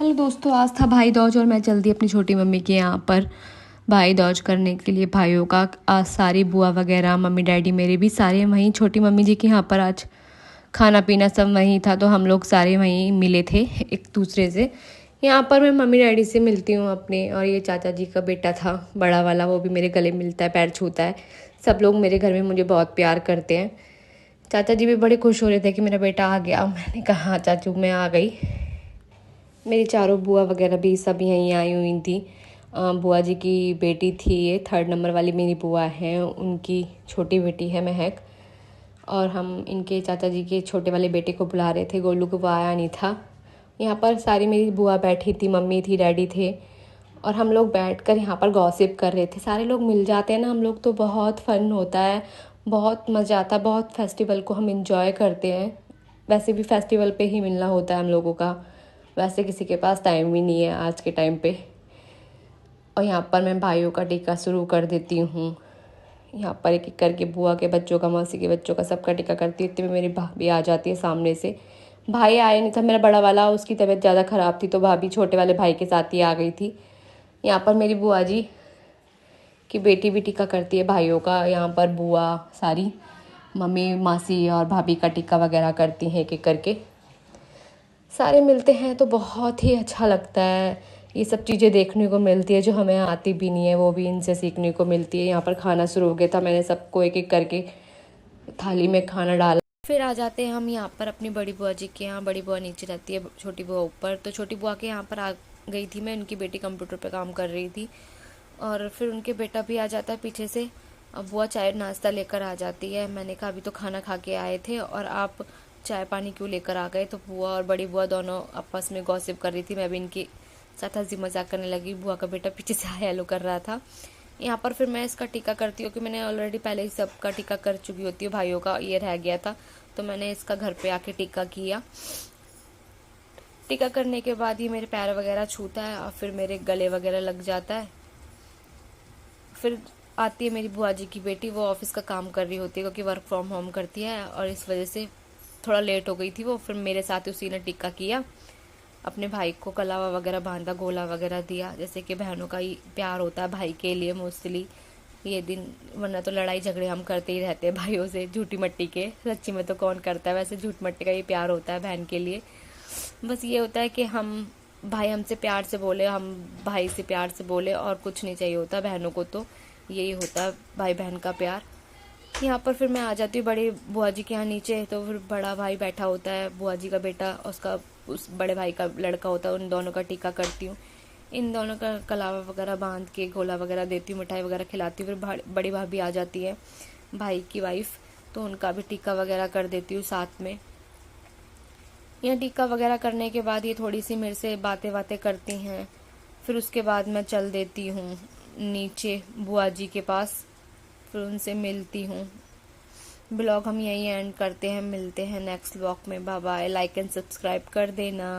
Hello दोस्तों, आज था भाई दूज और मैं जल्दी अपनी छोटी मम्मी के यहाँ पर भाई दूज करने के लिए भाइयों का आज सारी बुआ वगैरह मम्मी डैडी मेरे भी सारे वहीं छोटी मम्मी जी के यहाँ पर आज खाना पीना सब वहीं था। तो हम लोग सारे वहीं मिले थे एक दूसरे से। यहाँ पर मैं मम्मी डैडी से मिलती हूँ अपने, और ये चाचा जी का बेटा था बड़ा वाला, वो भी मेरे गले मिलता है, पैर छूता है। सब लोग मेरे घर में मुझे बहुत प्यार करते हैं। चाचा जी भी बड़े खुश हो रहे थे कि मेरा बेटा आ गया। मैंने कहा हाँ चाचू मैं आ गई। मेरी चारों बुआ वगैरह भी सब यहीं आई हुई थी। बुआ जी की बेटी थी, ये 3rd नंबर वाली मेरी बुआ है, उनकी छोटी बेटी है महक। और हम इनके चाचा जी के छोटे वाले बेटे को बुला रहे थे, गोलू को, वो आया नहीं था। यहाँ पर सारी मेरी बुआ बैठी थी, मम्मी थी, डैडी थे, और हम लोग बैठकर यहाँ पर गॉसिप कर रहे थे। सारे लोग मिल जाते हैं ना हम लोग तो बहुत फन होता है, बहुत मज़ा आता है, बहुत फेस्टिवल को हम इंजॉय करते हैं। वैसे भी फेस्टिवल पे ही मिलना होता है हम लोगों का, वैसे किसी के पास टाइम भी नहीं है आज के टाइम पे। और यहाँ पर मैं भाइयों का टीका शुरू कर देती हूँ। यहाँ पर एक एक करके बुआ के बच्चों का, मौसी के बच्चों का, सबका टीका करती हूँ। इतने में मेरी भाभी आ जाती है सामने से। भाई आया नहीं था, मेरा बड़ा वाला, उसकी तबीयत ज़्यादा ख़राब थी, तो भाभी छोटे वाले भाई के साथ ही आ गई थी। यहाँ पर मेरी बुआ जी की बेटी भी टीका करती है भाइयों का। यहाँ पर बुआ सारी, मम्मी, मासी और भाभी का टीका वगैरह करती हैं एक एक करके। सारे मिलते हैं तो बहुत ही अच्छा लगता है। ये सब चीज़ें देखने को मिलती है जो हमें आती भी नहीं है, वो भी इनसे सीखने को मिलती है। यहाँ पर खाना शुरू हो गया था, मैंने सबको एक एक करके थाली में खाना डाला। फिर आ जाते हैं हम यहाँ पर अपनी बड़ी बुआ जी के यहाँ। बड़ी बुआ नीचे रहती है, छोटी बुआ ऊपर। तो छोटी बुआ के यहाँ पर आ गई थी मैं, उनकी बेटी कंप्यूटर पे काम कर रही थी, और फिर उनके बेटा भी आ जाता है पीछे से। अब बुआ चाय नाश्ता लेकर आ जाती है। मैंने कहा अभी तो खाना खा के आए थे और आप चाय पानी क्यों लेकर आ गए। तो बुआ और बड़ी बुआ दोनों आपस में गॉसिप कर रही थी, मैं भी इनकी साथ हंसी मजाक करने लगी। बुआ का बेटा पीछे से हेलो कर रहा था। यहाँ पर फिर मैं इसका टीका करती हूँ कि मैंने ऑलरेडी पहले ही सबका टीका कर चुकी होती हूँ, भाइयों का ये रह गया था, तो मैंने इसका घर पे आके टीका किया। टीका करने के बाद ये मेरे पैर वगैरह छूता है और फिर मेरे गले वगैरह लग जाता है। फिर आती है मेरी बुआ जी की बेटी, वो ऑफिस का काम कर रही होती है क्योंकि वर्क फ्रॉम होम करती है, और इस वजह से थोड़ा लेट हो गई थी वो। फिर मेरे साथ उसी ने टिक्का किया, अपने भाई को कलावा वगैरह बांधा, गोला वगैरह दिया, जैसे कि बहनों का ही प्यार होता है भाई के लिए मोस्टली ये दिन। वरना तो लड़ाई झगड़े हम करते ही रहते हैं भाइयों से, झूठी मट्टी के। सच्ची में तो कौन करता है, वैसे झूठ मट्टी का ही प्यार होता है बहन के लिए। बस ये होता है कि हम भाई हमसे प्यार से बोले, हम भाई से प्यार से बोले, और कुछ नहीं चाहिए होता बहनों को, तो यही होता है भाई बहन का प्यार। यहाँ पर फिर मैं आ जाती हूँ बड़ी बुआ जी के यहाँ नीचे। तो फिर बड़ा भाई बैठा होता है, बुआ जी का बेटा, उसका उस बड़े भाई का लड़का होता है, उन दोनों का टीका करती हूँ। इन दोनों का कलावा वगैरह बांध के गोला वगैरह देती हूँ, मिठाई वगैरह खिलाती हूँ। फिर बड़ी भाभी आ जाती है, भाई की वाइफ, तो उनका भी टीका वगैरह कर देती हूँ साथ में। यहाँ टीका वगैरह करने के बाद ये थोड़ी सी मेरे से बातें बातें करती हैं। फिर उसके बाद मैं चल देती हूँ नीचे बुआ जी के पास, फिर उनसे मिलती हूँ। ब्लॉग हम यहीं एंड करते हैं, मिलते हैं नेक्स्ट ब्लॉग में। Bye bye, like and subscribe कर देना।